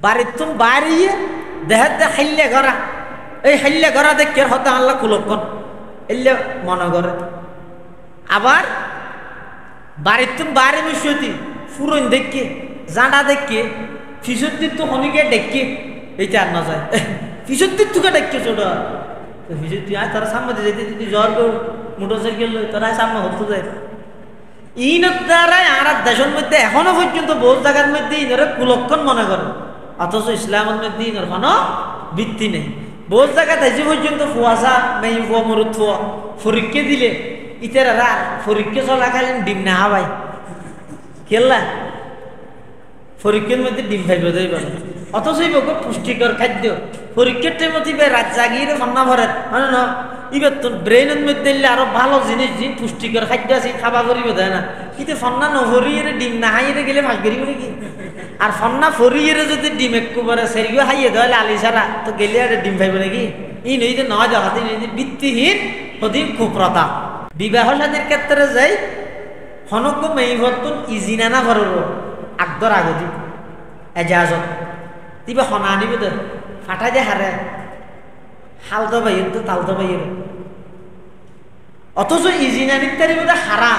বাড়ির তুম বাড়িয়ে দেহাতে হাইলে ঘরা এই হাইলে ঘরা দেখে হতে আল্লাহ কুলক্ষণ এলে মনে করে আবার বাড়ির তুম বাড়ি মিশতি ফুরন দেখে জাঁটা দেখে ফিসুদ্দির তো হনিকে ডেকে এইটা আর না যায় ফিসুদ্দির তুকে ডেকে ছোট ফিসুদ্দি আয় তারা সামনে যেতে যদি জ্বর মোটর সাইকেল তারা সামনে হতে যায় ইনের দ্বারাই আর দেশের মধ্যে এখনো পর্যন্ত বহু জায়গার মধ্যে ইনারা কুলক্ষণ মনে করে অথচ ইসলামের মধ্যে ইনার কোনো ভিত্তি নেই বহু জায়গাতে যে পর্যন্ত ফুয়াশা মেয়ে ফুয়া মরুদ ফুয়া পরীক্ষা দিলে ইতারা পরীক্ষা চলাকালীন ডিম না হাবাই খেললা পরীক্ষার মধ্যে ডিম খাইবে দেয় বলে অথচ এই বকে পুষ্টিকর খাদ্য পরীক্ষার টাইমে রাত জাগিয়ে রান্না ভরে মানে না এবার তোর ব্রেনের মধ্যে আরো ভালো জিনিস যে পুষ্টিকর খাদ্য আছে খাবা করিব দেয় না কিন্তু ফন্না নহরিয়ে ডিম না হাইয়ে গেলে ভাগ করিব নাকি আর ফন্না ফরিয়ে যদি ডিম একবারে সেরিও হাইয়ে দেয় লালি সারা তো গেলে আর ডিম খাইব নাকি ই নই যে নয় দেখাতে ভিত্তিহীন অধিক কুপ্রতা বিবাহ সাদীর ক্ষেত্রে যাই হনক মেয়ে ভর্তন ইজিনা না ভরব আগদর আগতি এজাজত তিবে হনা আনিব দে ফাটাই দে হারে হালতো বাইর তো তালতো বাইর অথচ ইজিনা নিতারি বোধ হারা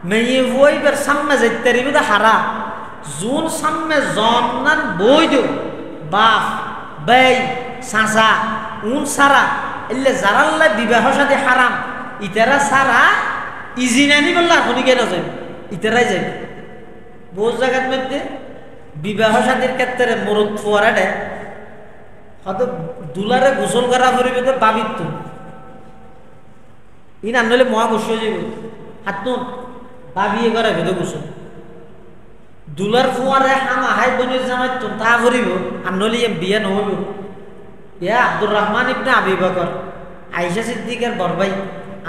মেয়ে বইবার সামনে যাইতারি বোধ হারা জুন সামনে জন্নান বই দো বাপ বেই সাঁসা উন সারা এলে যারাল্লা বিবাহ সাথে হারাম ইতারা সারা ইজিনানি বললা হনি কেন যাবে ইতারাই যাবে বহু জায়গার মধ্যে বিবাহ সাথীর ক্ষেত্রে মরদ ফুয়ারা দেয় হয়তো দুলারে গোসল করা পরিবে তো বাবিত ই না নইলে মহা গোসল যাব হাত বাবিয়ে করা ভেদ গোসল দুলার ফুয়ারে হাম আহাই বনির জামাই তা করিব আর নইলে বিয়ে নহব ইয়া আব্দুর রহমান ইবনে আবি বকর আয়েশা সিদ্দিকের বরবাই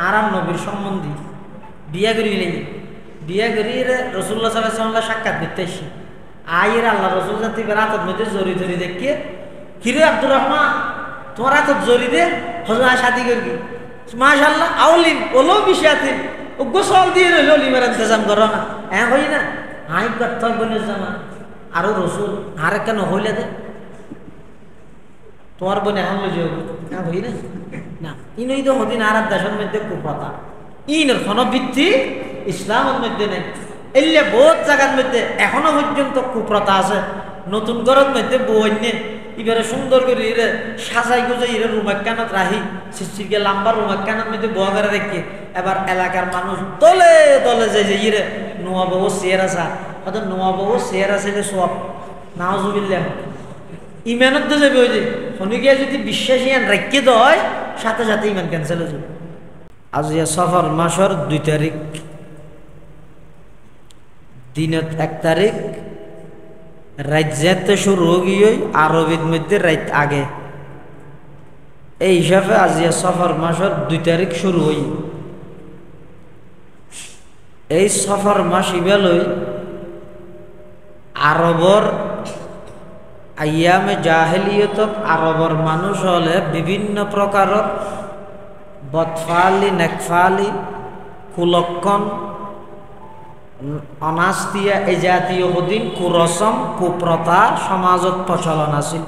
আরাম নবীর সম্বন্ধী বিয়া করি নেই বিয়া করি রসুল্লাহ সাল্লাল্লাহু আলাইহি ওয়াসাল্লাম সাক্ষাৎ দিতে আসি আইয়ের আল্লাহ রসুল জাতি রাতত মধ্যে জড়ি ধরি দেখিয়ে কিরে আব্দুর রহমান তোমার হাতত জড়ি দে হজা শাদি করবি মাশাআল্লাহ আউলিম ওলো বিষয়াতে ও গোসল দিয়ে রইল লিমার ইন্তজাম করো না হ্যাঁ হই না হাই করতে বনের জামা আরো রসুল আর কেন হইলে দে তোমার বোন এখন লই যাবো হ্যাঁ হই না না ইনই তো হদিন আর দেশের মধ্যে কুপ্রথা ইনের কোনো ভিত্তি ইসলামের মধ্যে নেই এলে বহুত জায়গার মধ্যে এখনো পর্যন্ত কুপ্রথা আছে নতুন ঘরের মধ্যে বইনে এবারে সুন্দর করে ইরে সাজাই গুজে ইরে রুমাক্কানত রাহি সিসিকে লম্বা রুমাক্কানত মধ্যে বয়া করে রেখে এবার এলাকার মানুষ দলে দলে যে ইরে নোয়া বউ শেয়ার আসা হয়তো নোয়া বউ শেয়ার আছে সব নাউজুবিল্লাহ ইমানত তো যাবে ওই যে শনিকে যদি বিশ্বাসী রেখে দেয় সাথে সাথে ইমান ক্যান্সেল হয়ে যাবে আজ সফর মাসের 2 তারিখ দিনত 1 তারিখ রাত যেতে শুরু হয়ে আরবির মধ্যে রাত আগে এই হিসাবে আজিয়া সফর মাসের 2 তারিখ শুরু হই এই সফর মাস ইবেলই আরবর আয়ামে জাহেলিয়ত আরবর মানুষ হলে বিভিন্ন প্রকার বদফালি নেকফালি কুলক্ষণ অনাস্তিয়া এই জাতীয় হদিন কুরসম কুপ্রথা সমাজত প্রচলন আছিল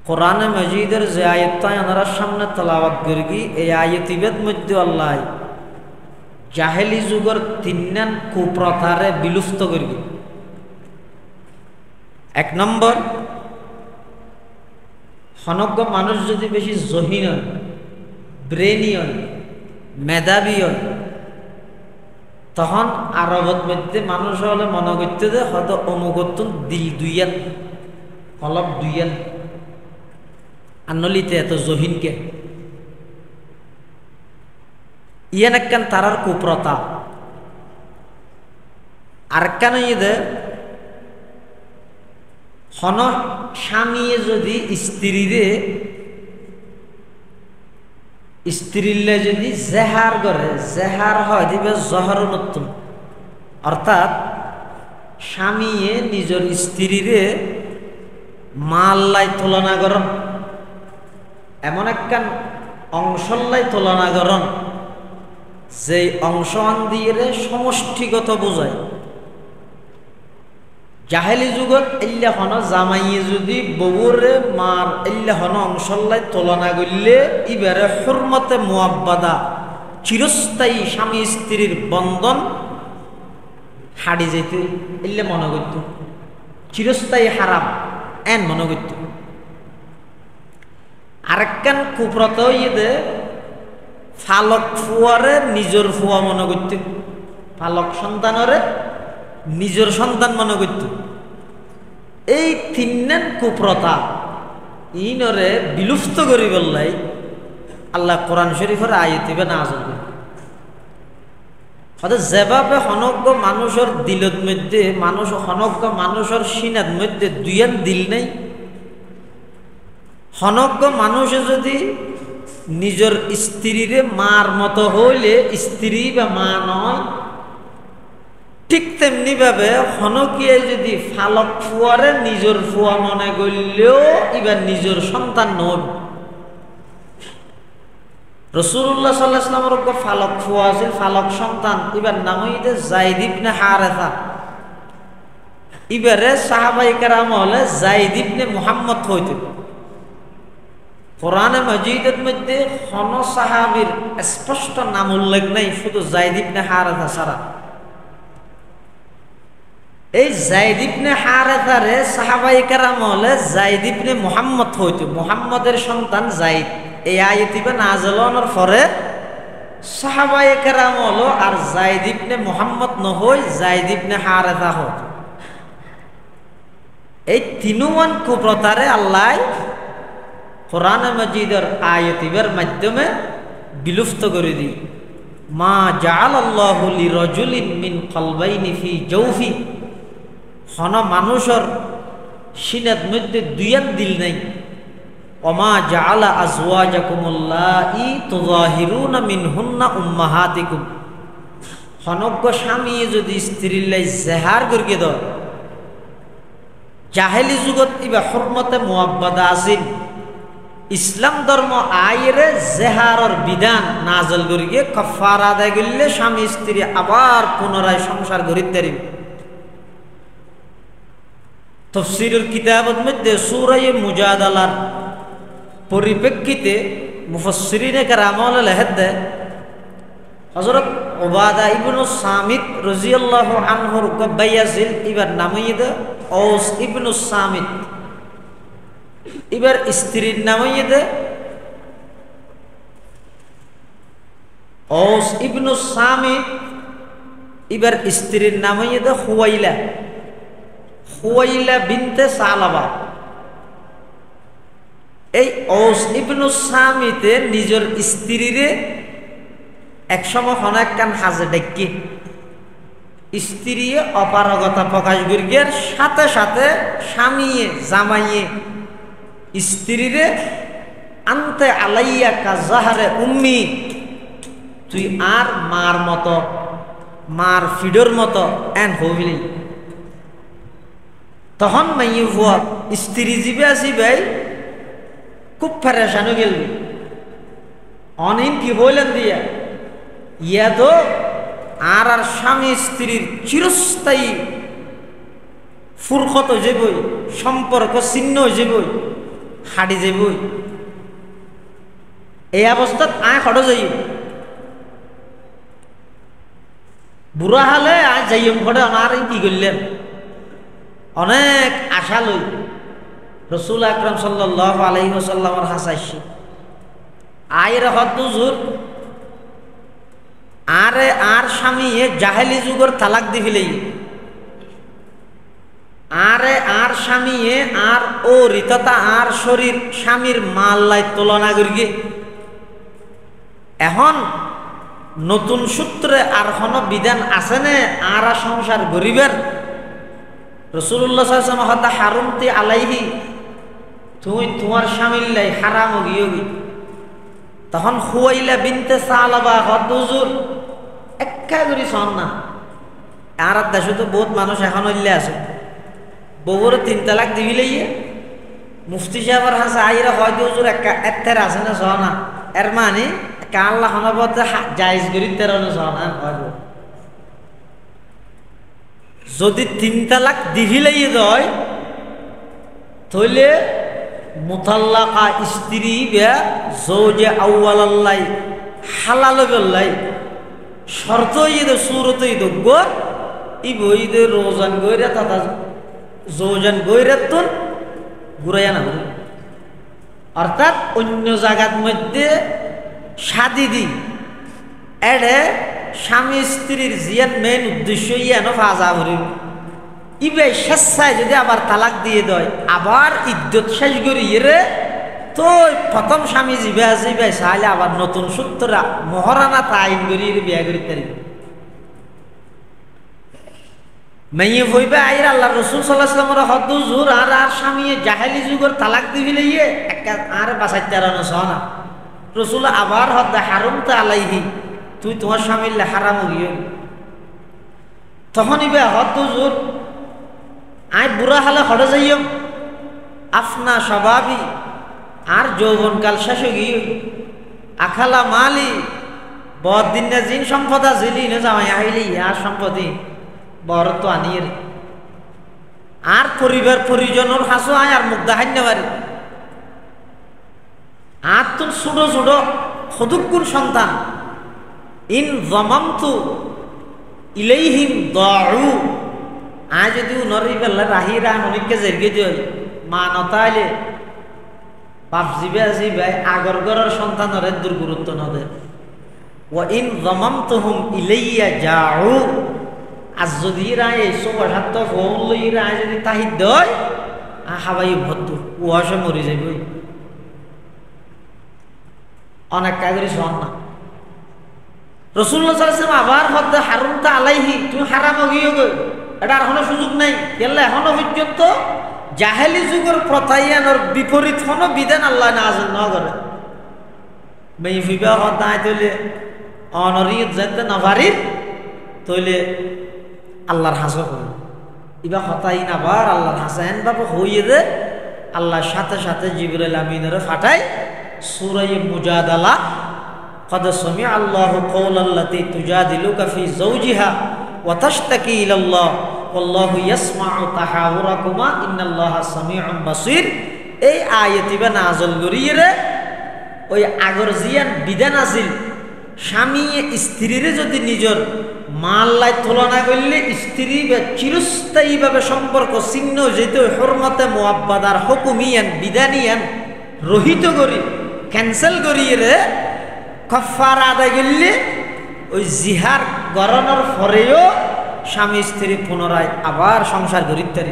কোরআনে মজিদের যে আয়াতটা ওনার সামনে তেলাওয়াত করি এই আয়াতিবেদ মধ্যে আল্লাহ জাহেলি যুগের 3 কুপ্রথারে বিলুপ্ত করি 1 নম্বর হনজ্ঞ মানুষ যদি বেশি জহিন হয় ব্রেনি হয় মেধাবী হয় তখন আরবত মধ্যে মানুষ হলে মনে করতে যে হয়তো অমুকত্তন দিল দুইয়ান কলব দুইয়ান আনলিতে এত জহিনকে ইয়ান একখান তারার কুপ্রতা আরেকখান ইয়ে হন স্বামীয়ে যদি স্ত্রীরে যদি জেহার করে জেহার হয় দিবে জহর নতুন অর্থাৎ স্বামীয়ে নিজের স্ত্রীরে মাল্লাই তুলনা করন এমন একখান অংশল্লাই তুলনা করন যে অংশ দিয়ে সমষ্টিগত বোঝায় জাহেলি যুগত এল্লা হন জামাইয়ে যদি বউরে মার এল্লা হন অংশল্লাই তুলনা করলে ইবারে হুরমতে মুআব্বাদা চিরস্থায়ী স্বামী স্ত্রীর বন্ধন হাড়ি যেত এল্লা মনে করত চিরস্থায়ী হারাম এন মনে করত আরেকখান কুপ্রত ইয়ে ফালক ফুয়ারে নিজের ফুয়া মনে করত ফালক সন্তানরে নিজের সন্তান মনে করত এই তিননেন কুপ্রতা ইনরে বিলুপ্ত করি বললাই আল্লাহ কোরআন শরীফের আয়াতিবে নাযিল করে হয়তো যেভাবে হনজ্ঞ মানুষের দিলত মধ্যে মানুষ হনজ্ঞ মানুষের সিনাত মধ্যে দুইয়ান দিল নেই হনজ্ঞ মানুষে যদি নিজের স্ত্রীরে মার মতো হইলে স্ত্রী বা মা নয় ঠিক তেমনি ভাবে হনকিয়ে যদি ফালক ফুয়ারে নিজের ফুয়া মনে করলেও এবার নিজের সন্তান নয় রাসূলুল্লাহ সাল্লাল্লাহু আলাইহি ওয়াসাল্লামের ফালক ফুয়া আছে ফালক সন্তান এবার নাম হইতে যায়েদ ইবনে হারেসা এবারে সাহাবায়ে কেরাম হলে যায়েদ ইবনে মুহাম্মদ হইতে কোরআনে মাজিদের মধ্যে কোন সাহাবীর স্পষ্ট নাম উল্লেখ নাই শুধু যায়েদ ইবনে হারেসা ছাড়া এই যায়েদ ইবনে হারেসারে সাহাবায়ে কেরাম হলে যায়েদ ইবনে মুহাম্মদ হইতো মুহাম্মদের সন্তান যায়েদ এই আয়াতিবে নাযিল হওয়ার পরে সাহাবায়ে কেরাম হলো আর যায়েদ ইবনে মুহাম্মদ নহই যায়েদ ইবনে হারেসা হতো এই তিনওয়ান কুপ্রতারে আল্লাহ কোরআনে মাজিদের আয়াতিবের মাধ্যমে বিলুপ্ত করে দিই মা জাআলাল্লাহু লিরাজুলিন মিন কলবাইনি ফি জাওফি হন মানুষের সিনাত মধ্যে দুইয়ান দিল নাই ওমা জাআলা আজওয়াজাকুমুল্লাহি তুযাহিরুনা মিনহুন্না উম্মাহাতিকুম হনজ্ঞ স্বামী যদি স্ত্রীর লাই জেহার করিয়ে দাও জাহেলি যুগত ইবা হুরমতে মুআব্বাদা আছিল ইসলাম ধর্ম আইরে জেহারর বিধান নাযিল করিয়ে কাফারা আদায় করলে স্বামী স্ত্রী আবার পুনরায় সংসার করিতে পারিবে তাফসীরুল কিতাবের মধ্যে সূরা মুজাদালার পরিপ্রেক্ষিতে মুফাসসিরিনে কেরাম লেখেন হযরত উবাদা ইবনে সামিত রাদিয়াল্লাহু আনহুর ভাই আছিল এবার নাম হইছে ঔস ইবনে সামিত এবার স্ত্রীর নাম হইছে ঔস ইবনে সামিত এবার স্ত্রীর নাম হইছে হুয়াইলা হুয়াইলা বিনতে সালাবা এই ঔস ইবনে সামিতে নিজের স্ত্রীরে একসময় অনেক কান হাজে ডাকি স্ত্রী অপারগতা প্রকাশ করিয়ার সাথে সাথে স্বামীয়ে জামাইয়ে স্ত্রীরে আনতে আলাইয়া কাজাহারে উম্মি তুই আর মার মতো মার ফিডর মতো এন হবিলি তখন মাইয়ে ভুয়া স্ত্রী জীবে আসি ভাই খুব ফেরেশান হয়ে গেল অনেক কি বললেন দিয়া ইয়া তো আর আর স্বামী স্ত্রীর চিরস্থায়ী ফুরকত যাবই সম্পর্ক ছিন্ন যাবই হাড়ি যাবই এই অবস্থাত আয় হট যাই বুড়া হালে আয় যাইম ঘটে আর কি করলেন অনেক আশা লই রাসূল আকরাম সাল্লাল্লাহু আলাইহি ওয়াসাল্লামের হাসাইছি আয়ের হদ্দুজুর আরে আর স্বামী জাহেলি যুগের তালাক দিবিলেই আরে আর স্বামী আর ও রিততা আর শরীর স্বামীর মাল্লাই তুলনা করিয়ে এখন নতুন সূত্রে আর কোনো বিধান আছে না আর সংসার গরিবের রাসূলুল্লাহ সাল্লাল্লাহু আলাইহি ওয়াসাল্লাম হতা হারুমতি আলাইহি তুই তোমার স্বামীর লাই হারাম গিয়োগি তখন হুয়াইলা বিনতে সালাবা হদ্দুজুর একা করি শোন না আর দেশে তো বহুত মানুষ এখন হইলে আছে বউর 3 তালাক দিবিলেই মুফতি সাহেবের হাসে আইরা হয়তো হুজুর একা এত্তের আছে না শোনা এর মানে আল্লাহ হনবতে জায়েজ করি তেরো না শোনা হয়তো যদি 3 তালাক দিহিলাই দেয় তাহলে মুতাল্লাকা স্ত্রী বা জৌজে আউয়ালাল্লাই হালাল বেল্লাই শর্ত ইদে সুরত ইদ গো ইবইদে রোজান গইরা তাতা জৌজান গইরা তো ঘুরাইয়া না অর্থাৎ অন্য জায়গার মধ্যে শাদি দি এডে স্বামী স্ত্রীর জিয়ান মেন উদ্দেশ্য ইয়ানো ফাজা ভরি ইবে স্বেচ্ছায় যদি আবার তালাক দিয়ে দেয় আবার ইদ্যত শেষ করিয়ে রে তো প্রথম স্বামী জিবে চাইলে আবার নতুন সূত্রা মহারানা তাইন করিয়ে বিয়া করি তারি মেয়ে হইবে আইর আল্লাহ রসুল সাল্লাল্লাহু আলাইহি ওয়াসাল্লামের হদ জোর আর স্বামী জাহেলি যুগের তালাক দিবিলে ইয়ে একটা আর বাঁচাইতে আর না রসুল আবার হদ হারুম তা আলাইহি তুই তোমার স্বামীর হারাম হইয়ে তখন ইবে হদ জোর আই বুড়া হালে হরে যাইও আফনা স্বভাবী আর যৌবনকাল শেষ গিয়ে আখালা মালি বদিন না জিন সম্পদা জিলি না জামাই আইলি আর সম্পত্তি বড় তো আনিয়ে আর পরিবার পরিজনের হাসো আয় আর মুখ দেখাই না পারে আর তো ছোট ছোট সদুকুন সন্তান ইন জমামতু ইলাইহিম দাউ আজ যদি উনরি বেলা রাহিরা অনেককে জেরগে দিই মা নতাইলে বাপ জিবে আগর গরের সন্তানের দুর্গুরুত্ব নদে ও ইন জমামতুহুম ইলাইয়া যাউ আজ যদি রায় সবাসাত্য ফোন লই রায় যদি তাহি দয় হাবাই ভদ্র ও আসে মরি যাইব অনেক কাগরি শোন না রাসূলুল্লাহ সাল্লাল্লাহু আলাইহি ওয়াসাল্লাম আবার হদ্দে হারুমতা আলাইহি তুমি হারাম গিয়ে গো এটা আর কোনো সুযোগ নাই কেলে এখনো পর্যন্ত জাহেলি যুগের প্রথায়ানোর বিপরীত কোনো বিধান আল্লাহ নাযিল না করে মেয়ে বিবাহ দায় তৈলে অনরিয়ত যেতে নভারির তৈলে আল্লাহর হাসো করে ইবা হতাই নাবার আল্লাহর হাসান বাবা হইয়ে দে আল্লাহর সাথে সাথে জিবরাইল আমিনের ফাটায় সূরা মুজাদালা قد سمع الله قول التي تجادلك في زوجها وتشتكي إلى الله والله يسمع تحاوركما إن الله سميع بصير এই আয়াতিবা নাযিল করিয়ে ওই আগর জিয়ান বিধান আছিল স্বামী স্ত্রীরে যদি নিজের মাল্লাই তুলনা করলে স্ত্রী বা চিরস্থায়ীভাবে সম্পর্ক ছিন্ন যেতে হরমতে মুআব্বাদার হুকুমিয়ান বিধানিয়ান রহিত করি ক্যান্সেল করিয়ে কাফারা আদায় করলে ওই জিহার গরনের পরেও স্বামী স্ত্রী পুনরায় আবার সংসার করিতে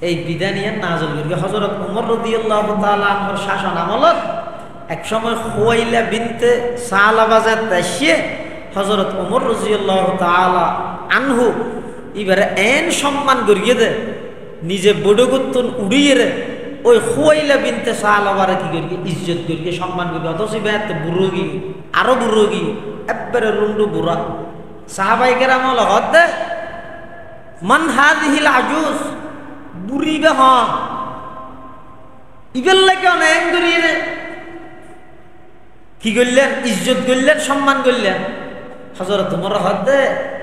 এই বিধানিয়ান নাযিল করি হযরত ওমর রাদিয়াল্লাহু তাআলা আনহুর শাসন আমলত এক সময় খুয়াইলা বিনতে সালাবাজাত দাসিয়ে হযরত ওমর রাদিয়াল্লাহু তাআলা আনহু এবারে এন সম্মান করিয়ে দে নিজে বড়গুত্তন উড়িয়ে রে ওই খুয়াইলা বিনতে সালাবারে কি করি ইজ্জত করি সম্মান করি অথচ বেত বুড়োগি আরো বুড়োগি একবারে রুন্ডু বুড়া সাহাবায়ে কেরাম লগত দে মান হাযিহিল আজুজ বুড়ি বে হ ইবেল্লা কেন এন করিয়ে রে কি করলেন ইজ্জত করলেন সম্মান করলেন হযরত ওমর হদে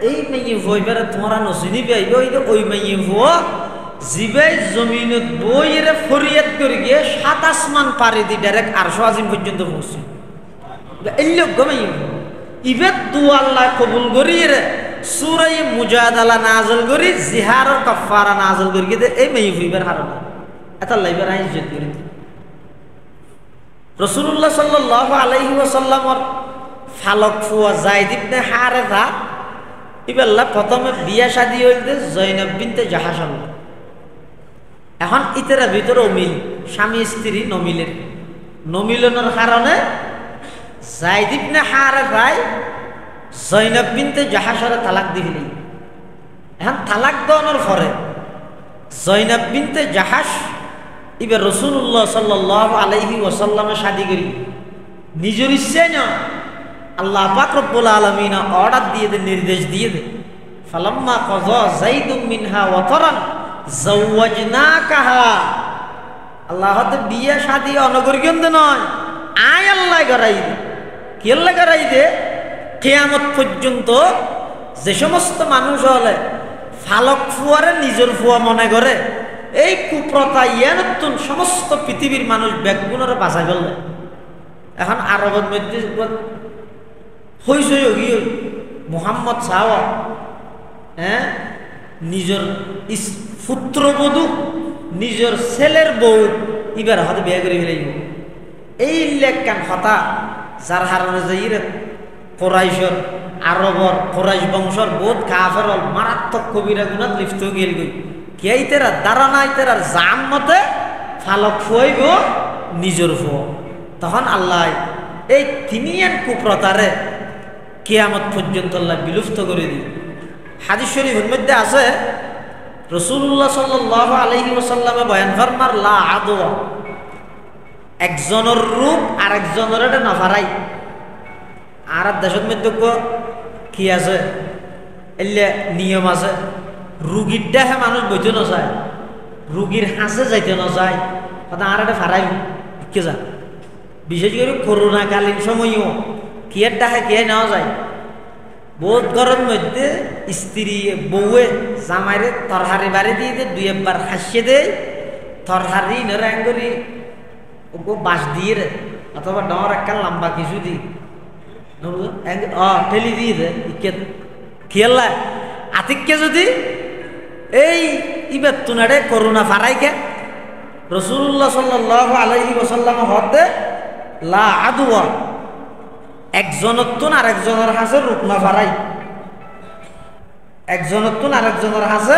এই মেয়ে হইবারে তোমরা নসিনি পাইবে ওই মেয়ে হো জিবাই জমিনত বইরে ফরিয়াদ করে গিয়ে 7 আসমান পাড়ি দি ডাইরেক্ট আরশ আজিম পর্যন্ত পৌঁছে এই লোক গমাই ইবে দুআ আল্লাহ কবুল করিয়ে সূরা মুজাদালা নাযিল করি জিহারের কাফারা নাযিল করি দে এই মেয়ে হইবার হারাম এটা লাইবার ইজ্জত করি রাসূলুল্লাহ সাল্লাল্লাহু আলাইহি ওয়াসাল্লামর ফালক ফুয়া যায়েদ ইবনে হারেসা ইবেল্লা প্রথমে বিয়া শাদী হইতে জয়নব বিনতে জাহাশ এখন ইতের ভিতরে অমিল স্বামী স্ত্রী নমিলনের কারণে যায়েদ ইবনে হারেসাই জয়নব বিনতে জাহাশরে তালাক দিলেন এখন তালাক দেওয়ার পরে জয়নব বিনতে জাহাশ এবার রাসূলুল্লাহ সাল্লাল্লাহু আলাইহি ওয়াসাল্লামে শাদী করি নিজের ইচ্ছায় না আল্লাহ পাক রব্বুল আলামিন অর্ডার দিয়ে দে নির্দেশ দিয়ে দে ফালাম্মা কাযা যাইদুম মিনহা ওয়াতারান যাওয়াজনাকাহা আল্লাহ তো বিয়ে শাদী অনগরিকন্দ নয় আয় আল্লাহ করাই দে কি আল্লাহ করাই দে কিয়ামত পর্যন্ত যে সমস্ত মানুষ হলে ফালক ফুয়ারে নিজের ফুয়া মনে করে এই কুপ্রতা নতুন সমস্ত পৃথিবীর মানুষ ব্যাগুণরে বাঁচা গেল। এখন আরবের মধ্যে হইস মোহাম্মদ সাহ নিজের পুত্রবধূ নিজের ছেলের বউ এবার হয়তো বিয়ে করে ফেলাইব। এই লেখান হতা যার হারণে যাই কোরাইশর আরবর কোরাইশ বংশর বহুত কাফের মারাত্মক কবিরা গুণাত লিপ্ত গেল গই কে তেরা দাঁড়ানাই তেরা জাম মতে ফালক ফুয়াইব নিজের ফুয়া। তখন আল্লাহ এই তিনিয়ান কুপ্রতারে কিয়ামত পর্যন্ত আল্লাহ বিলুপ্ত করে দিই। হাদিস শরীফের মধ্যে আছে রাসূলুল্লাহ সাল্লাল্লাহু আলাইহি ওয়াসাল্লামে বয়ান ফরমার লা আদওয়া, একজনের রূপ আর একজনের এটা নফারাই। আর দেশের মধ্যে কি আছে এলে নিয়ম আছে, রুগীর দেহে মানুষ বইতে নযায়, রুগীর হাসে যাইতে নযায়, আর একটা ফারাই কে যা। বিশেষ করে করোনাকালীন সময়ও কিয়ের ডাহে কে নেওয়া যায়। বহুত ঘরের মধ্যে স্ত্রী বউয়ে জামাইরে তরহারি বাড়ি দিয়ে দে, দুই একবার হাসিয়ে দেয়, তরহারি নরাঙ্গরি বাঁশ দিয়ে রে অথবা ডর একটা লম্বা কিছু দি ঠেলি দিয়ে দে খেয়াল আতিককে যদি এই ইবার তুনারে করোনা ফারাইকে রাসূলুল্লাহ সাল্লাল্লাহু আলাইহি ওয়াসাল্লাম হতে লা আদওয়া, একজনের তুন আর একজনের হাসে রূপ না ফারাই, একজনের তুন আর একজনের হাসে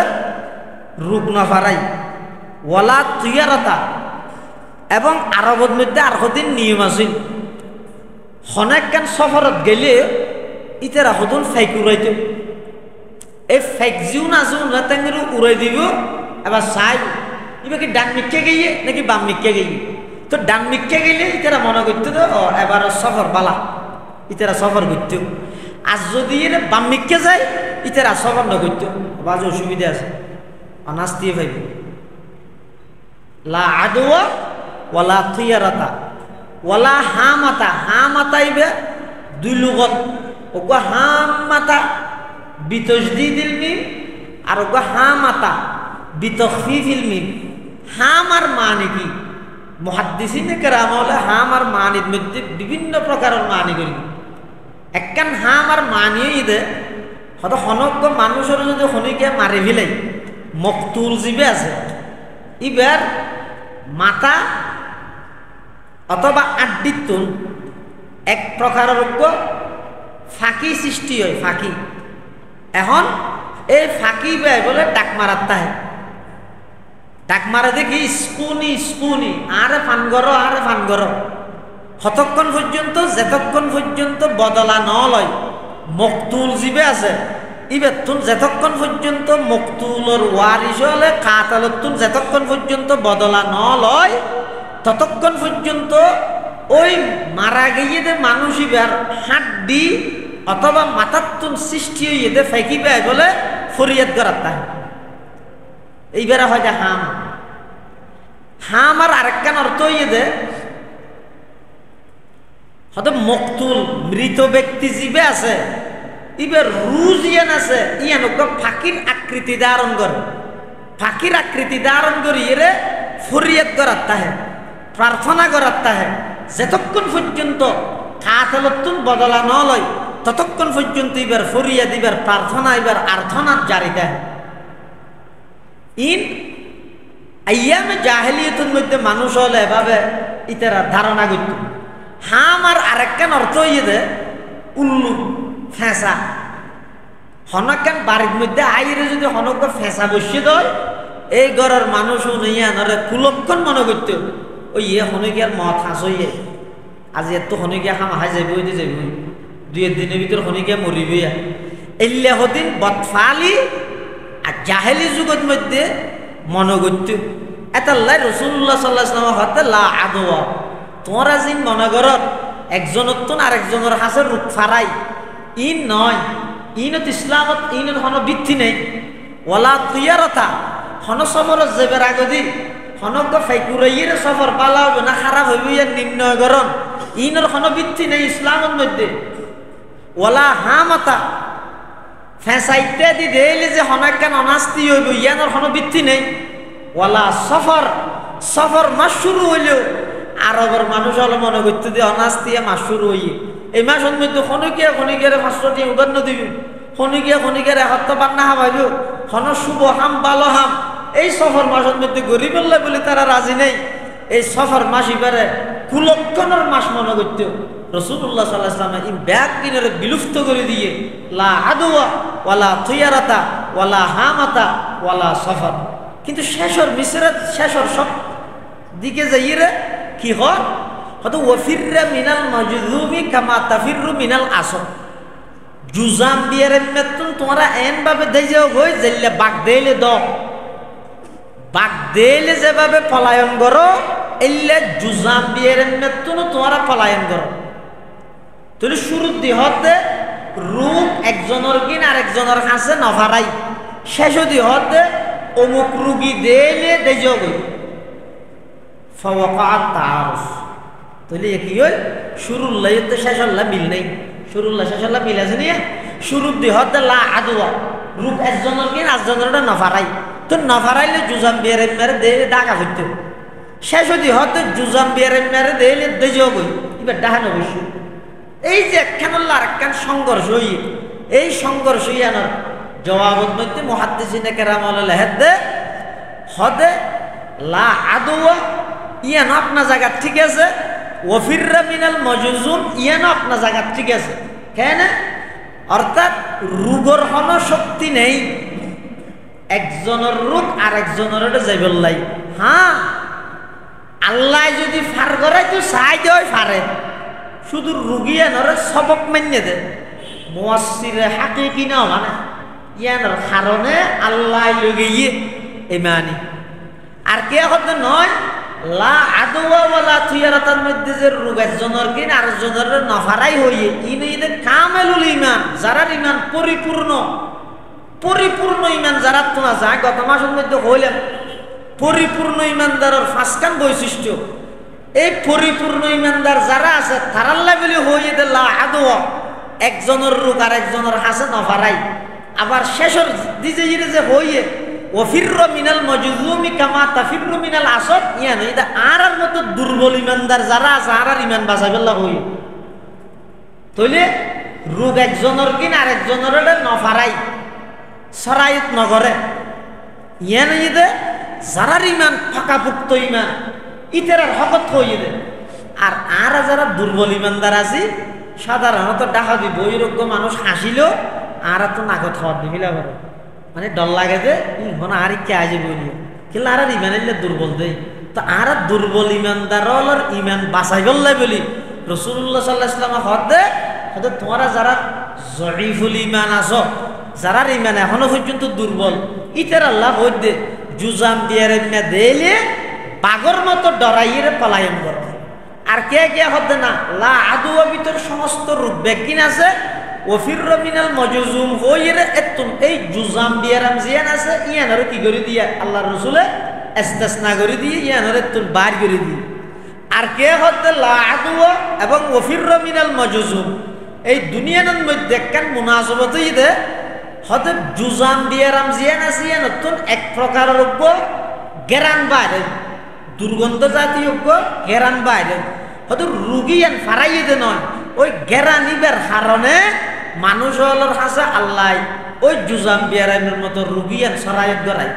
রূপ না ফারাই। ওয়ালা তুয়ারতা, এবং আরবের মধ্যে আর কদিন নিয়ম আছিল হনেকখান সফরত গেলে ইতারা হতুন ফেক উড়াইত, এই ফেক জিও না জিও না তেঙ্গের উড়াই দিব। এবার চাই এবার কি ডান মিক্কে গিয়ে নাকি বাম মিক্কে গিয়ে, তো ডান মিক্কে গেলে ইতারা মনে করতো তো এবার সফর বালা, ইতারা সফর করতো। আর যদি এর বাম মিক্কে যায় ইতারা সফর না করতো, বাজ অসুবিধা আছে অনাস্তিয়ে ভাইব। লা আদওয়া ওয়ালা থিয়ারাতা ওয়ালা হামাতা, হামাতাইবে দুই লুগত, ওগো হামাতা বিতজদিদিল মিম আর ওগো হামাতা বিতখফিফিল মিম। হামার মানে কি? মুহাদ্দিসিনে কেরাম হলে হামার মানির মধ্যে বিভিন্ন প্রকারের মানি করি। একখান হামার মানিয়ে দে হয়তো হনজ্ঞ মানুষের যদি হনিকে মারি ফেলে মকতুল জীবে আছে, ইবার মাথা অথবা আড্ডির তুন এক প্রকারের ফাঁকি সৃষ্টি হয়, ফাঁকি। এখন এই ফাঁকি ব্যয় বলে ডাক মারার তাহে, ডাক মারা দেখি স্পুনি স্পুনি আরে ফানগর আরে ফানগর, হতক্ষণ পর্যন্ত যেতক্ষণ পর্যন্ত বদলা ন লয় মকতুল জীবে আছে ইবের তুন যেতক্ষণ পর্যন্ত মকতুলর ওয়ারিস হলে কাতালত তুন যেতক্ষণ পর্যন্ত বদলা ন লয় ততক্ষণ পর্যন্ত ওই মারা গিয়ে দে মানুষ ইবার হাড্ডি অথবা মাথার তুন সৃষ্টি হইয়ে দে ফেঁকি বেয় বলে ফরিয়াদ করার তাই। এইবার হয় যে হাম, হাম আর আরেকখান অর্থ হইয়ে দে হয়তো মকতুল মৃত ব্যক্তি জীবে আছে ইবার রুজ ইয়ান আছে, ইয়ান ফাঁকির আকৃতি ধারণ করে, ফাঁকির আকৃতি ধারণ করি এরে ফরিয়াদ করার তাহে, প্রার্থনা করার তাহে। যেতক্ষণ পর্যন্ত কাতালতুন বদলা ন লয় ততক্ষণ পর্যন্ত এবার ফরিয়াদ এবার প্রার্থনা এবার আর্থনার জারি দেয়। ইন আইয়ামে জাহেলিয়তের মধ্যে মানুষ হলে এভাবে ইতারা ধারণা করত। হাম আর আরেকখান অর্থ হইয়ে দে উল্লু ফেঁসা, হনকান বাড়ির মধ্যে আইরে যদি হনক ফেঁসা বসিয়ে দেয় এই ঘরের মানুষ নরে কুলক্ষণ মনে করত ওই ইয়ে হনকিয়ার মত হাস হইয়ে আজ এত হনকিয়া খাম হাই যাইব হইতে যাইব, দুই দিনের ভিতর হনকিয়া মরিব। এল্লা হদিন বদফালি আর জাহেলি যুগের মধ্যে মনে করত। এতাল্লাই রাসূলুল্লাহ সাল্লাল্লাহু আলাইহি ওয়াসাল্লাম হতে লা আদওয়া, তোমরা যিন মনে করত একজনের তো আরেকজনের হাসের রূপ ফারাই, ইন নয়, ইনত ইসলামত ইনের হন বৃত্তি নেই। ওয়ালা তুয়ারতা, হন সফরত যাবার আগদি হনক ফাইকুরাইয়ের সফর পালা হবে না খারাপ হইব ইয়ার নির্ণয় করন, ইনের হন বৃত্তি নেই ইসলামের মধ্যে। ওয়ালা হামাতা ফেসাইতে দি দেইলে যে হনাক্কান অনাস্তি হইব ইয়ানোর কোনো ভিত্তি নেই। ওয়ালা সফর, সফর মাস শুরু হইলেও আরবের মানুষ হলো মনে করতে দিয়ে অনাস্তিয়ে মাস শুরু হইয়ে এই মাসের মধ্যে খনিকের 500 টি উদাহরণ দিবি, খনিকের 71 পান্না হাবাইব, হন শুভ হাম ভালো হাম। এই সফর মাসের মধ্যে গরিব বলে তারা রাজি নেই। এই সফর মাস এবারে কুলক্ষণের মাস মনে করত। রাসূলুল্লাহ সাল্লাল্লাহু আলাইহি ওয়াসাল্লাম এই ব্যাগ কিনারে বিলুপ্ত করে দিয়ে লা আদওয়া ওয়ালা থিয়ারাতা ওয়ালা হামাতা ওয়ালা সফর। কিন্তু শেষর মিসরাত শেষর সব দিকে যাইরে কি হয় হয়তো ওয়াফিররা মিনাল মাজজুমি কামা তাফিররু মিনাল আসর। জুজাম বিয়ারে মেতুন তোমরা এন ভাবে দেই যাও গই জেলে বাগ দেইলে দ বাগ দেইলে যেভাবে পলায়ন করো এলে জুজাম বিয়ারে মেতুন তোমরা পলায়ন করো। তাহলে শুরুর দিহতে রূপ একজনের কিন আরেকজনের কাছে নফারাই, শেষ দিহতে অমুক রুগী দেইলে দেই যাও গই ফাওয়াকাত তাআরুফ। তাহলে কি হই শুরুর লাইতে শেষল্লা মিল নেই, শুরুল্লাহ শেষল্লা মিল আছে নিয়ে শুরুর দিহতে লা আদওয়া রূপ একজনের কিন আরেকজনের নফারাই। তো নফারাইলে জুজাম বিয়ারে মেরে দেইলে ডাকা হইতে, শেষ দিহতে জুজাম বিয়ারে মেরে দেইলে দেই যাও গই এবার ডাহানো বসু। এই যে একখান আরেকখান সংঘর্ষ হই, এই সংঘর্ষ ইয়ানোর জবাবত মধ্যে মুহাদ্দিসিনে কেরাম লেহেদে হদে লা আদওয়া ইয়ান আপনার জায়গা ঠিক আছে, ওয়াফিররা মিনাল মাজজুম ইয়ান আপনার জায়গা ঠিক আছে। কেন? অর্থাৎ রোগর হন শক্তি নেই, একজনের রোগ আরেকজনের যাইবল্লাই। হ্যাঁ আল্লাহ যদি ফার করাই তো চাই দেয় ফারে, শুধু রুগী এনরে সবক মান্য দে মুয়াসসিরে হাকিকি না মানে ইয়ানোর কারণে আল্লাহ লগে ইয়ে ইমানি। আর কে হতে নয় লা আদওয়া ওয়ালা থিয়ারাতার মধ্যে যে রোগ একজনের কিন আরেকজনের নফারাই হইয়ে ইনে কামেলুল ঈমান, যারা ঈমান পরিপূর্ণ পরিপূর্ণ ঈমান যারা তো না যায় গত মাসের মধ্যে হইলাম পরিপূর্ণ ঈমানদারের পাঁচখান বৈশিষ্ট্য। এই পরিপূর্ণ ঈমানদার যারা আছে তারাল্লা বলে হইয়ে দে লা আদওয়া একজনের রোগ আরেকজনের হাসে নফারাই। আবার শেষের দিজে যে হইয়ে ওয়াফিররা মিনাল মাজজুমি কামা তাফিররু মিনাল আসদ ইয়ান এটা আর মতো দুর্বল ঈমানদার যারা আছে আর ঈমান বাঁচাইবেলা হই। তাইলে রোগ একজনের কিন আরেকজনের নফারাই সরাইত নগরে ইয়ান ইদে যারা ঈমান ফাঁকাপুক্ত ঈমান ইতেরার হকত হইয়ে দে। আর যারা দুর্বল ঈমানদার আছে সাধারণত ডাকা দিব বৈরোগ্য মানুষ হাসিলেও আর তো নাকত হওয়ার দিবিলা করে মানে ডর লাগে যে ইহন আর কে আজ বলি কিন্তু আর ইমান এলে দুর্বল দেয়। তো আর দুর্বল ঈমানদার ঈমান বাঁচাই বললে বলি রাসূলুল্লাহ সাল্লাল্লাহু আলাইহি ওয়াসাল্লাম হতে হতে তোমরা যারা জয়ীফুল ঈমান আছো, যারা ঈমান এখনো পর্যন্ত দুর্বল ইতের আল্লাহ হইতে জুজাম দিয়ারে না দেইলে বাগর মতো ডরাইয়ে পলায়ন করো। আর কে হতে না লা আদওয়া ভিতর সমস্ত রূপ ব্যক্তিন আছে ওয়াফিররা মিনাল মাজজুম হইরে এতুম এই জুজাম বিয়ারাম জিয়ান আছে ইয়ানরে কি করে দিয়া আল্লাহর রাসূলে ইস্তিসনা করে দিয়ে ইয়ানরে তুন বার করে দিয়ে। আর কে হতে লা আদওয়া এবং ওয়াফিররা মিনাল মাজজুম এই দুনিয়ার মধ্যে একখান মুনাসাবাত ইদে হতে জুজাম বিয়ারাম জিয়ান আছে ইয়ানতুন এক প্রকারের উপর গেরান বাইরে দুর্গন্ধ জাতীয় গেরান বাইরে হতে রুগিয়ান ফারাইয়ে দে নয় ওই গেরানিবের কারণে মানুষ হলোর হাসে আল্লাহ ওই জুজাম বিয়ারামের মতো রুগিয়ান সরাইত গড়াই।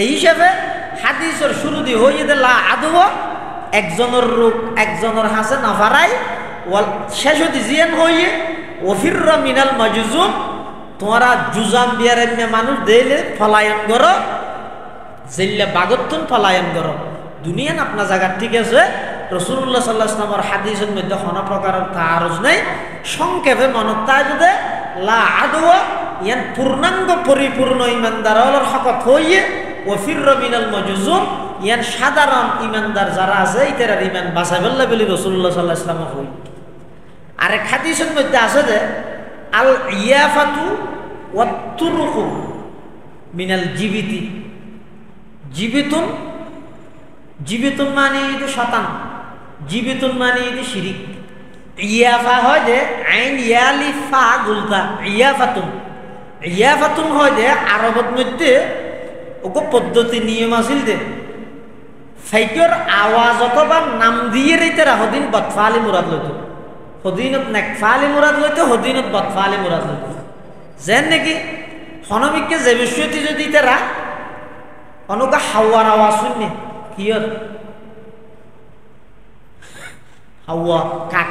এই হিসাবে হাদিসের শুরু দিয়ে হইয়ে দে লা আদওয়া একজনের রোগ একজনের হাসে নফারাই ওয়াল শেষ হতে জিয়ান হইয়ে ওয়াফিররা মিনাল মাজজুম তোমরা জুজাম বিয়ারামে মানুষ দেইলে ফলায়ন করো জেল্লে বাগতুন ফলায়ন করো। দুনিয়ান আপনার জায়গা ঠিক আছে। রাসূলুল্লাহ সাল্লাল্লাহু আলাইহি ওয়াসাল্লামের হাদিসের মধ্যে কোনো প্রকারের তাআরুজ নাই। সংক্ষেপে মনত তাজুদে লা আদওয়া ইয়ান পূর্ণাঙ্গ পরিপূর্ণ ঈমানদারের হকত হইয়ে ওয়াফিররা মিনাল মাজজুম ইয়ান সাধারণ ঈমানদার যারা আছে ইতার ঈমান বাঁচাইবেলা বলি রাসূলুল্লাহ সাল্লাল্লাহু আলাইহি ওয়াসাল্লাম হই। আরেক হাদিসের মধ্যে আছে যে আল ইয়াফাতু ওয়াত তুরুকু মিনাল জিবিতি। জীবিতুন জীবিতুন মানে এটা শতান, জীবিতুন মানে এটা শিরিক। ইয়াফা হয় যে আইন ইয়ালিফা গুলতা ইয়াফাতুন ইয়াফাতুন হয় যে আরবত মধ্যে ওকে পদ্ধতি নিয়ম আছিল যে ফাইকর আওয়াজ অথবা নাম দিয়ে রেতেরা হদিন বদফালি মুরাদ লইত হদিনত নেকফালি মুরাদ লইত হদিনত বদফালি মুরাদ লইত যেন নাকি হনমিককে যে বিষয়টি যদি তারা অনকা হাওয়ার আওয়াজ শুননি কিয়র হাওয়া কাক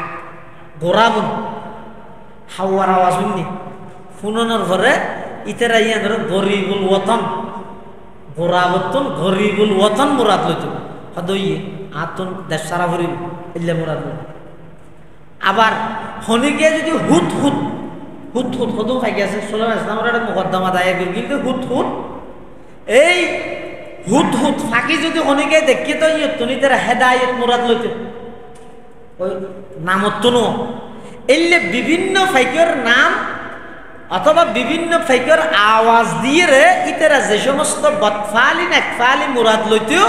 ঘোরাবন হাওয়ার আওয়াজ শুননি শুনানোর পরে ইতারা ইয়ানোর গরিবুল ওয়াতন ঘোরাবতন গরিবুল ওয়াতন মুরাদ লইত হদইয়ে আতন দেশ সারা ভরিব ইল্লে মুরাদ লইত আবার হনিকে যদি হুত হুত হুত হুত হদু খাই গেছে সুলাইমান ইসলামের একটা মুকদ্দমা দায়ের করি কিন্তু হুত হুত এই হুত হুত ফাঁকি যদি হনিকে দেখি তো ইয়তনি তারা হেদায়েত মুরাদ লইত ওই নামত্তনও এলে বিভিন্ন ফাইকের নাম অথবা বিভিন্ন ফাইকের আওয়াজ দিয়ে রে ইতারা যে সমস্ত বদফালি নেকফালি মুরাদ লইতেও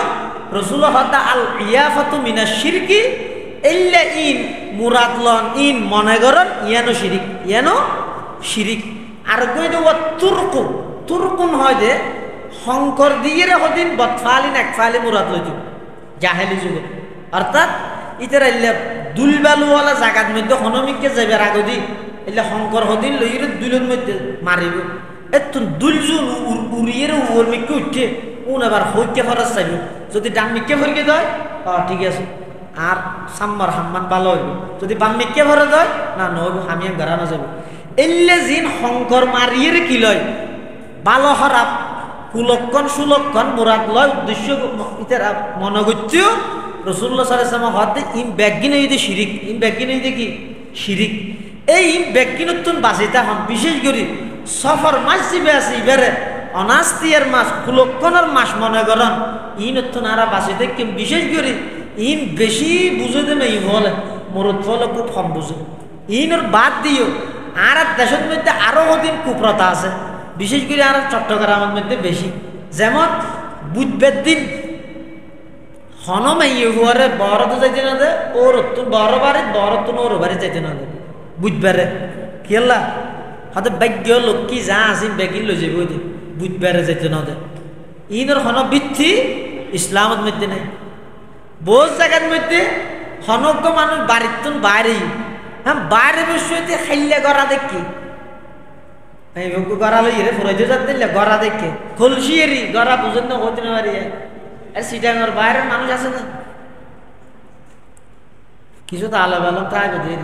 রসুল হদা আল ইয়াফাতু মিনাশ শিরকি এল্লা ইন মুরাদ লন ইন মনে করন ইয়ানো শিরিক ইয়ানো শিরিক আর কইতে ও তুরকু তুরকুন হয় যে শঙ্কর দিয়ে রে হদিন বদফালি নেকফালি মুরাদ লইত জাহেলি যুগে অর্থাৎ ইতারা ইল্লা দুলবালুওয়ালা জাগাত মধ্যে হনমিককে যাবে রাগদি এলে শঙ্কর হদিন লইরে দুলের মধ্যে মারিব এত দুলজুন উড়িয়ে ওর মিককে উঠে উন আবার হইকে ফরাস চাইব যদি ডান মিককে ফরকে দেয় ঠিক আছে আর সাম্মার হাম্মান ভালো হইব যদি বাম মিককে ফরে দেয় না নইব হামিয়া গাড়ানো যাব এলে জিন শঙ্কর মারিয়ে কি লয় ভালো খারাপ কুলক্ষণ সুলক্ষণ মুরাদ লয় উদ্দেশ্য ইতারা মনগত্য রসুল্লাহ সাল্লাল্লাহু আলাইহি ওয়াসাল্লাম হতে ইম ব্যাগিন হইতে শিরিক ইম ব্যাগিন হইতে কি শিরিক এই ব্যক্তিনতুন বাঁচিতা হন বিশেষ করে সফর মাস যাবে আছে এবারে অনাস্তিয়ার মাস কুলক্ষণের মাস মনে করেন ই নতুন আরা বাঁচিতে কেম বিশেষ করে ইন বেশি বুঝে দেবে ই হলে মরুদ ফলে খুব কম বুঝে ইনর বাদ দিও আর দেশের মধ্যে আরো অধিক কুপ্রতা আছে বিশেষ করে আর চট্টগ্রামের মধ্যে বেশি যেমন বুধবার দিন হনমে ইয়ে বড় তো যাইতে না দে ওর বড় তো ওর বাড়ি যাইতে না দে বুধবারে কেলা হয়তো ভাগ্য লক্ষ্মী যা আছে বেগিন লই যাব বুধবারে যেতে না দে ইনর হন বৃত্তি ইসলামত মধ্যে নাই বহু জায়গার মধ্যে হনজ্ঞ মানুষ বাড়ির বাইরে হ্যাঁ বাইরে বসে খাইলে গড়া দেখি এই গড়া লই রে ফুরাইতে যাতে গড়া দেখে খলসি এরি গড়া বুঝেন না হতে না পারি আর সিটাঙ্গর বাইরের মানুষ আছে না কিছু তো আলাদা আলাদা তাই বুঝিয়ে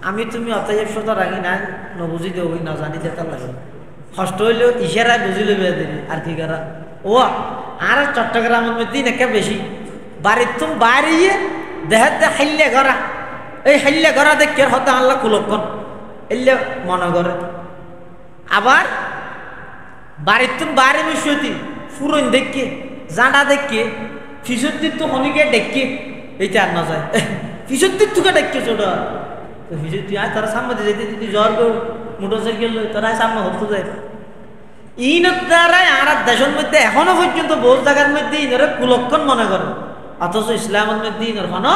আমি তুমি অতএব সদা রাখি না নবুঝি দেব না জানি যেতে লাগে কষ্ট হইলেও ইশারায় বুঝি লবে দেবে আর কি করা ও আর চট্টগ্রামের মধ্যে নাকি বেশি বাড়ির তুমি বাইরে দেহাতে হাইলে গড়া এই হাইলে গড়া দেখে হতে আল্লাহ কুলক্ষণ এলে মনে করে আবার বাড়ির তুমি বাইরে বসে ফুরন দেখে জাঁটা দেখে ফিসর দিন তো হনিকে ডেকে এইটা আর না যায় ফিসর দিন তোকে ডেকে ছোট তুই আয় তারা সামনে যেতে যদি জ্বর কেউ মোটরসাইকেল তারা সামনে হতে যায় ইনের দ্বারাই আর দেশের মধ্যে এখনো পর্যন্ত বহু জায়গার মধ্যে ইনারা কুলক্ষণ মনে করে অথচ ইসলামের মধ্যে ইনার কোনো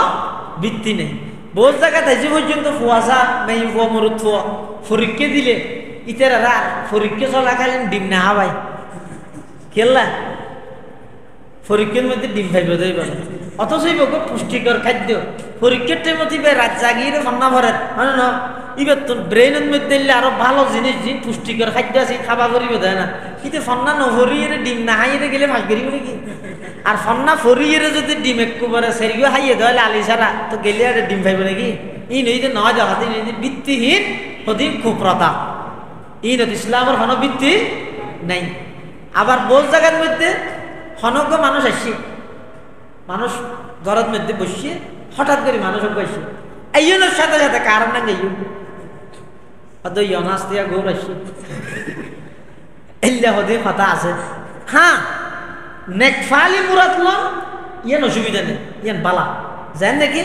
ভিত্তি নেই বহু জায়গাতে যে পর্যন্ত ফুয়াশা মেয়ে ফুয়া মরুদ ফুয়া পরীক্ষা দিলে ইতারা পরীক্ষা চলাকালীন ডিম না হাবাই খেললা পরীক্ষার মধ্যে ডিম খাইবে দেয় বলে অথচ পুষ্টিকর খাদ্য পরীক্ষার টাইমে রাত জাগিয়ে রান্না ভরে মানে না এবার তোর ব্রেনের মধ্যে আরো ভালো জিনিস পুষ্টিকর খাদ্য আছে খাবা করিব দেয় না কিন্তু ফন্না নভরিয়ে ডিম না হাইয়ে গেলে ভাগ করিব নাকি আর ফন্না ফরিয়ে যদি ডিম একবারে সেরিও হাইয়ে দেয় আলি সারা তো গেলে আর ডিম খাইব নাকি ই নই যে নয় দেখাতে ভিত্তিহীন অধিক কুপ্রতা ইনত ইসলামের কোনো ভিত্তি নাই আবার বহু জায়গার মধ্যে হনজ্ঞ মানুষ আসছে মানুষ ঘরের মধ্যে বসছে হঠাৎ করে মানুষ বসছে এইজনের সাথে সাথে কারণ না গেই হয়তো ইয়নাস দিয়া গৌর আসছে এল্লা হদে কথা আছে হ্যাঁ নেকফালি মুরাদ লন ইয়ান অসুবিধা নেই ইয়ান বালা যেন নাকি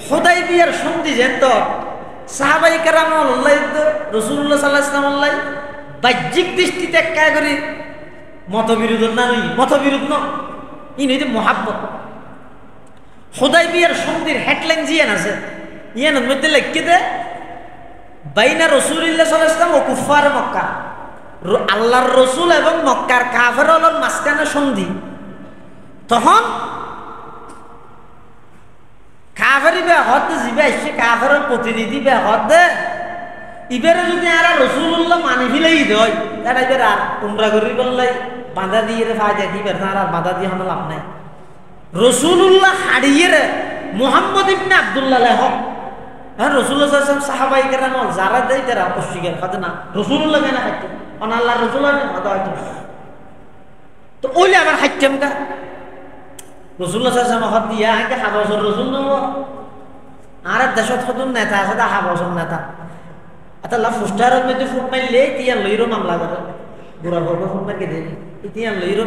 হোদাই বিয়ার সন্ধি যেন তো সাহাবাই কারাম রসুল্লাহ সাল্লাহ ইসলাম আল্লাহ বাহ্যিক দৃষ্টিতে একা করে মতবিরোধ না নই মতবিরোধ ন ই নই মহাব্বত হোদাই বিয়ার সন্ধির হেডলাইন জিয়ান আছে ইয়ানের মধ্যে লিখে দে বাইনা রসুলিল্লাহ সাল্লাল্লাহু আলাইহি ওয়াসাল্লাম ও কুফার মক্কা আল্লাহর রসুল এবং মক্কার কাফেরদের মাঝখানে সন্ধি। তখন কাফেরি বে হদ জিবে আসছে, কাফেরের প্রতিনিধি বে হদ ইবেরে যদি এরা রসুল্লাহ মানি ফেলেই দেয়, তারা এবার আর উমরা করি বললে বাঁধা দিয়ে ফায়দা দিবে আর বাঁধা দিয়ে হলো লাভ নাই। রসুল্লাহ হারিয়ে রে মুহাম্মদ ইবনে আব্দুল্লাহ হক, হ্যাঁ রসুল্লাহ সাহাবাই কেরাম যারা দেয় তারা অস্বীকার খাতে না রসুল্লাহ কেন খাইতে আল্লাহ রসুল্লাহ হয়তো। তো ওইলে আবার খাইতাম কা রসুল্লাহ হত দিয়া আগে হাবসর রসুল নব আর দেশত কত নেতা আছে তা হাবসর নেতা আল্লাহ ফুস্টারের মধ্যে ফুট মারলে তিয়ান লইরো মামলা করে বুড়া বড় ফুট মারকে দেয় তিয়ান লইরো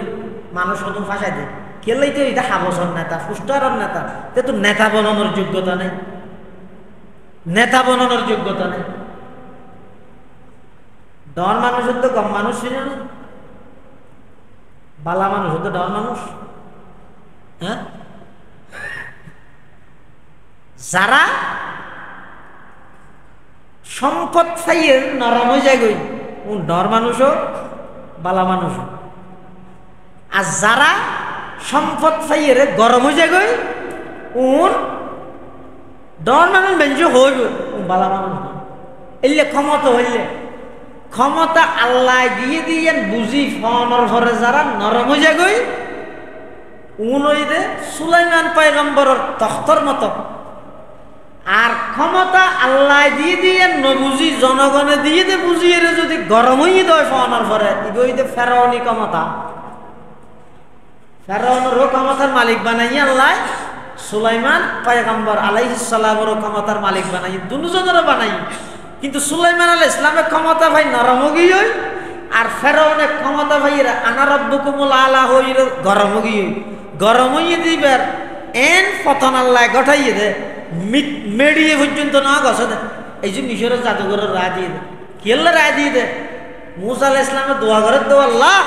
মানুষ কত ফাঁসাই দেয় কেলেই তো এটা হাবসর নেতা ফুস্টারের নেতা তো নেতা বানানোর যোগ্যতা নেই, নেতা বানানোর যোগ্যতা নেই। ডর মানুষের তো কম মানুষ ছিল না, বালা মানুষ তো ডর মানুষ। হ্যাঁ যারা সম্পদ চাইয়ে নরম হয়ে যায় গই ডর মানুষও বালা মানুষ, আর যারা সম্পদ চাইয়ে গরম হয়ে যায় গই উন ডর মানুষ বেঞ্চি হইব বালা মানুষ। এলে ক্ষমতা হইলে ক্ষমতা আল্লাহ দিয়ে দিয়ে বুঝি ফোনের ঘরে যারা নরম হয়ে যায় গই উন ওই দে সুলাইমান পয়গম্বরের তখ্তর মতো, আর ক্ষমতা আল্লাহ দিয়ে দিয়ে নবুঝি জনগণে দিয়ে দে বুঝিয়ে যদি গরম হয়ে দেয় ফোনের ঘরে ইগইতে ফেরাউনি ক্ষমতা, ফেরাউনেরও ক্ষমতার মালিক বানাই আল্লাহ সুলাইমান পয়গম্বর আলাইহিস সালামের ক্ষমতার মালিক বানাই দুজনেরও বানাই। কিন্তু সুলাইমান আলাইহিস সালামের ক্ষমতা ভাই নরম গিয়ে আর ফেরাউনের ক্ষমতা ভাই আনা রব্বুকুমুল আলা হইল গরম গিয়ে গরম হইয়ে দিবার এন পতন আল্লাহ গঠাইয়ে দে মেডিয়ে পর্যন্ত না গছে দে। এই যে মিশরের জাদুঘরের রায় দিয়ে দে কেল্লা রায় দিয়ে দে মুসা আলাইহিস সালামের দোয়া করে দো আল্লাহ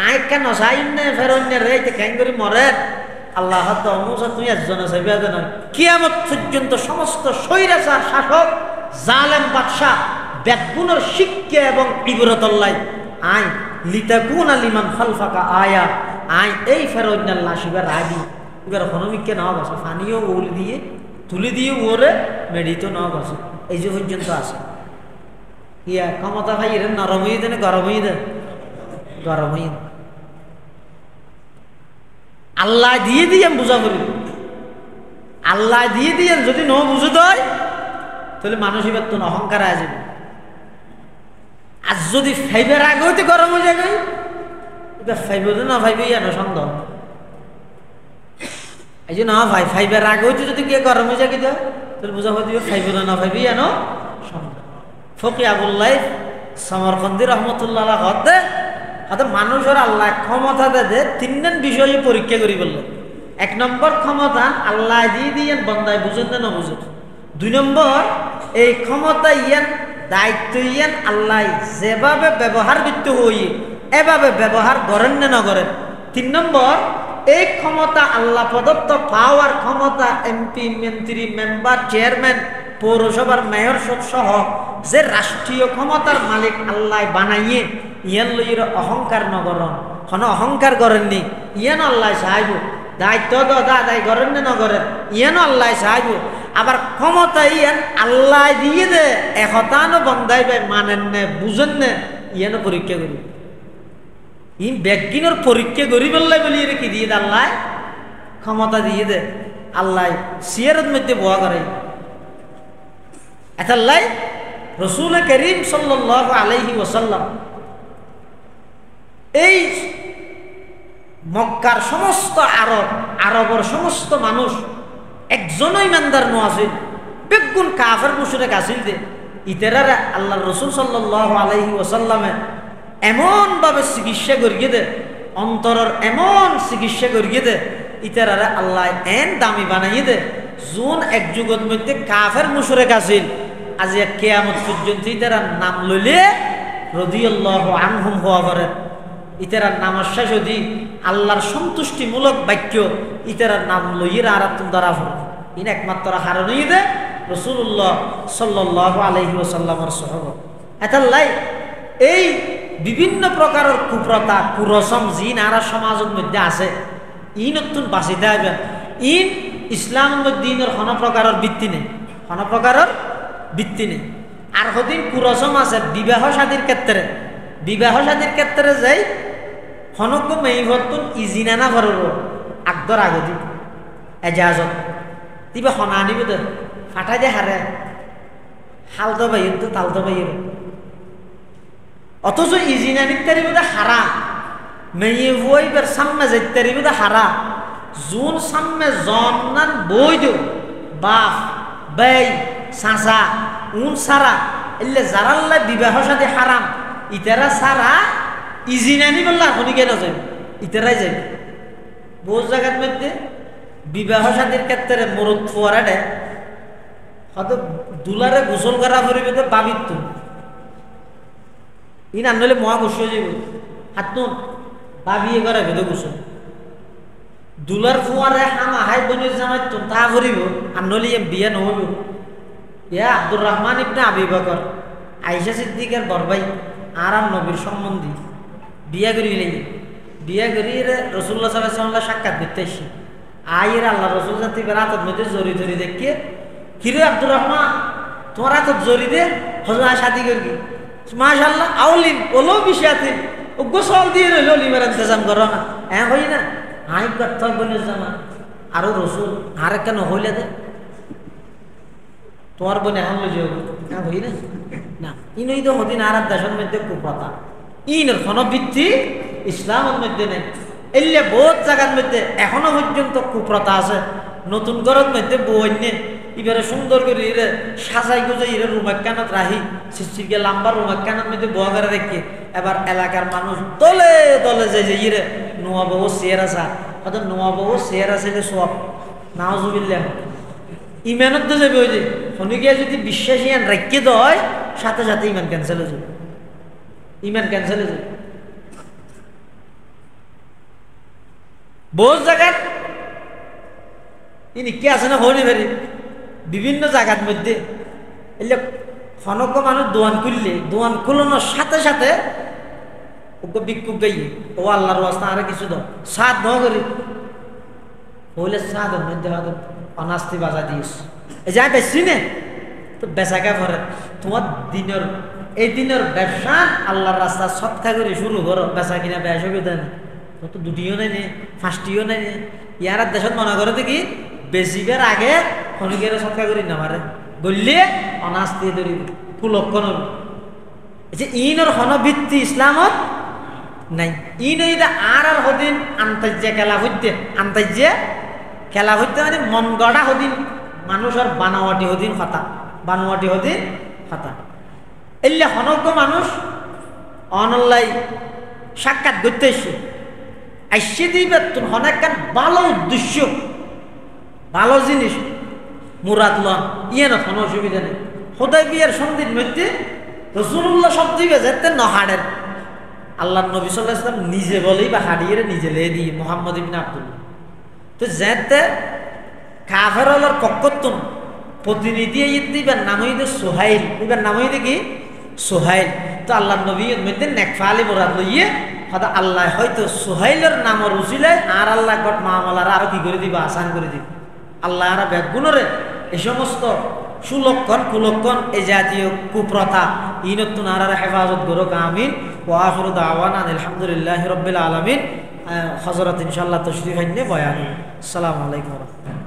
আয় কেন সাইন নে ফেরাউনের রে কেন করি মরে আল্লাহ তো মুসা তুই একজন চাইবে নয় কিয়ামত পর্যন্ত সমস্ত স্বৈরাচার শাসক জালেম বাদশাহ বেগুনের শিক্ষা এবং ইবরতল্লাহ আই লিতাকুন লিমান খালফাকা আয়া আই এই ফেরাউনের লাশিবার রাজি এবার হনমিককে নাও গেছে পানিও ওল দিয়ে তুলে দিয়ে ওরে মেডিত নাও গেছে এই যে পর্যন্ত আছে ইয়া ক্ষমতা ভাই এর নরম হয়ে দেন গরম হয়ে দেন গরম হয়ে দেন আল্লাহ দিয়ে দিয়ে বুঝা করি আল্লাহ দিয়ে দিয়ে যদি ন বুঝে দেয় তাহলে মানুষ এবার তো অহংকার আসবে। আর যদি ফাইবের আগে হইতে গরম হয়ে যায় এবার ফাইব না ফাইবে জানো সন্দেহ এই যে না ভাই ফাইবের আগে হইতে যদি কে গরম হয়ে যায় কি তাহলে বোঝা হয়ে দিবে ফাইব না ফাইবে জানো সন্দেহ। ফকি আবুল্লাহ সমরকন্দি রহমতুল্লাহ হতে হাতে মানুষের আল্লাহ ক্ষমতা দে তিনজন বিষয়ে পরীক্ষা করি বলল। এক নম্বর ক্ষমতা আল্লাহ দিয়ে দিয়ে বন্দায় বুঝেন না বুঝেন। দুই নম্বর এই ক্ষমতা ইয়ান দায়িত্ব ইয়ান আল্লাহ যেভাবে ব্যবহার করতে হই এভাবে ব্যবহার করেন না না করেন। তিন নম্বর এই ক্ষমতা আল্লাহ প্রদত্ত পাওয়ার ক্ষমতা এমপি মন্ত্রী মেম্বার চেয়ারম্যান পৌরসভার মেয়র সহ যে রাষ্ট্রীয় ক্ষমতার মালিক আল্লাহ বানাইয়ে ইয়ান লইয়ের অহংকার নগরণ হন অহংকার করেননি ইয়ান আল্লাহ সাহায্য দায়িত্ব দায় করেন না নগরেন ইয়ান আল্লাহ সাহায্য। আবার ক্ষমতা ইয়ান আল্লাহ দিয়ে দে একতানো বন্ধাইবে মানেন নে বুঝেন নে ইয়ানো পরীক্ষা করি ই ব্যাগিনের পরীক্ষা করি বললাই বলি কি দিয়ে দে আল্লাহ ক্ষমতা দিয়ে দে আল্লাহ সিয়ারের মধ্যে বোয়া করে এতাল্লাই রসুল করিম সাল্লাল্লাহু আলাইহি ওয়াসাল্লাম এই মক্কার সমস্ত আরবের সমস্ত মানুষ একজনও ইমানদার ন আছিল বেগুন কাফের মুশরিক আছিল দে ইতারারা আল্লাহ রসুল সাল্লাল্লাহু আলাইহি ওয়াসাল্লামে এমন ভাবে চিকিৎসা করিয়ে দে অন্তরের এমন চিকিৎসা করিয়ে দে ইতারারা আল্লাহ এন দামি বানাইয়ে দে যোন এক যুগের মধ্যে কাফের মুশরিক আছিল আজি কিয়ামত পর্যন্ত ইতারা নাম লইলে রাদিয়াল্লাহু আনহুম হওয়া করে ইতারার নামার শেষ যদি আল্লাহর সন্তুষ্টিমূলক বাক্য ইতারার নাম লইয়ের আর তুমি ধরা পড়ে ইন একমাত্র হারণ দে রাসূলুল্লাহ সাল্লাল্লাহু আলাইহি ওয়াসাল্লামের সাহাবা এতাল্লাই এই বিভিন্ন প্রকারের কুপ্রতা কুরসম জিন আর সমাজের মধ্যে আছে ই নতুন বাঁচিতে হবে ইন ইসলামের মধ্যে ইনের কোন প্রকারের ভিত্তি নেই কোন প্রকারের ভিত্তি নেই আর হদিন কুরসম আছে বিবাহ শাদীর ক্ষেত্রে যাই হনক মেইভতুন ইজিনানা ভরর আগদর আগদি এজাজত তিবা হনা আনিব দে ফাটা যে হারে হালতো বাইর তো তালতো বাইর অথচ ইজিনানির তারিব দে হারা মেয়ে বইবার সামনে যাইতে তারিব দে হারা জুন সামনে জন্নান বই দিও বাপ বেই সাসা উন সারা এলে জারাল্লা বিবাহ সাথে হারাম ইতারা সারা ইজিনানি বললা হনি কেন যাই ইতারাই যাই বহু জায়গার মধ্যে বিবাহ সাথীর ক্ষেত্রে মরুদ ফোয়ারাটে হয়তো দুলারে গোসল করা পরিবে তো বাবিত ইন আনলে মহা গোস হয়ে যাব হাত বাবিয়ে করা ভেদ গোসল দুলার ফোয়ারে হামা হাই বনির জামাইত তা করিব আনলে বিয়ে নহব ইয়া আব্দুর রহমান ইবনে আবি বকর আয়েশা সিদ্দিকের বরবাই আর নবীর সম্বন্ধী বিয়া করি বিয়া করি রাসূলুল্লাহ সাল্লাল্লাহু আলাইহি ওয়াসাল্লাম সাক্ষাৎ দিতে আসি আয়ের আল্লাহ রাসূল জাতি রাতের মধ্যে জড়ি ধরি দেখে কিরে আব্দুর রহমান তোমার হাতত জড়ি দে হযরত শাদি করবি মাশাআল্লাহ আউলিন ওলো বিষয়াতে ও গোসল দিয়ে রইল লিমার ইন্তজাম করো না হ্যাঁ হই না হাই করতে বলে জামা আরো রাসূল আর কেন হইলে দে তোমার বোন এখন লই যাবো হ্যাঁ হই না না ইনই তো হদিন আর দেশের মধ্যে কুপ্রথা ইনের কোন ভিত্তি ইসলামের মধ্যে নেই এলে বহুত জায়গার মধ্যে এখনো পর্যন্ত কুপ্রথা আছে নতুন ঘরের মধ্যে বইনে এবারে সুন্দর করে ইরে সাজাই গুজাই ইরে রুমাক্কানত রাহি সিস্টিকে লাম্বা রুমাক্কানত মধ্যে বয়া করে রেখে এবার এলাকার মানুষ দলে দলে যে ইরে নোয়া বউ শেয়ার আসা হয়তো নোয়া বউ শেয়ার আছে সব নাউজুবিল্লাহ ইমানত তো যাবে ওই যে শনিকে যদি বিশ্বাসী আন রেখে দেয় সাথে সাথে ইমান ক্যান্সেল হয়ে যাবে ইমান ক্যান্সেল হয়ে যাবে বহু জায়গার ইনি কে আছে না হনি ফেরি বিভিন্ন জায়গার মধ্যে এলে খনক মানুষ দোয়ান খুললে দোয়ান খুলানোর সাথে সাথে ওকে বিক্ষোভ গাইয়ে ও আল্লাহর ওয়াস্তা আরে কিছু দাও সাত ন করি বলে সাদের মধ্যে হয়তো অনাস্তি বাজা দিস যা বেশি নে তো বেচাকে পরে তোমার দিনের এই দিনের ব্যবসা আল্লাহর রাস্তা সৎকা করে শুরু করো বেচা কিনা ব্যবসা দেয় না তো দুটিও নাই নে ফার্স্টিও নাই নে ইয়ার দেশত মনে করে দেখি বেশিবার আগে খনিকের সৎকা করি না মারে বললে অনাস্তি ধরি কুলক্ষণ যে ইনর হনভিত্তি ইসলামত নাই ইন এইটা আর হদিন আন্তর্যে খেলা হইতে আন্তর্যে খেলা হইতে মানে মন গড়া হদিন মানুষের বানাওয়াটি হদিন হতা বানোয়াটি হদিন হতা এলে হনজ্ঞ মানুষ অনলাই সাক্ষাৎ করতে এসে আইসে দিবে তোর হনেক ভালো উদ্দেশ্য ভালো জিনিস মুরাদ লন ইয়ে না কোনো অসুবিধা নেই হোদাই বিয়ের সন্ধির মধ্যে রাসূলুল্লাহ সব দিবে যেতে নহাড়ের আল্লাহ নবী সাল্লাল্লাহু আলাইহি ওয়াসাল্লাম নিজে বলেই বা হাড়িয়ে নিজে লে দিয়ে মুহাম্মদ ইবনে আব্দুল্লাহ তো যেতে কাফেরলার পক্ষতুন প্রতিনিধি দিবেন নাম হইতে সোহাইল এবার নাম হইতে কি সোহাইল তো আল্লাহ নবী মধ্যে নেকফালি মুরাদ লইয়ে হয়তো আল্লাহ হয়তো সোহাইলের নামর উচিলে আর আল্লাহ গট মামলার আরো কি করে দিব আসান করে দিব আল্লাহ আর ব্যাগুণরে এই সমস্ত সুলক্ষণ কুলক্ষণ এই জাতীয় কুপ্রথা ইনতুন আর হেফাজত করুক আমিন ওয়া আখিরু দাওয়ানা আলহামদুলিল্লাহি রাব্বিল আলামিন হযরত ইনশাআল্লাহ তাশরীফ আইনে বয়ান আসসালামু আলাইকুম ওয়া রাহমাতুল্লাহ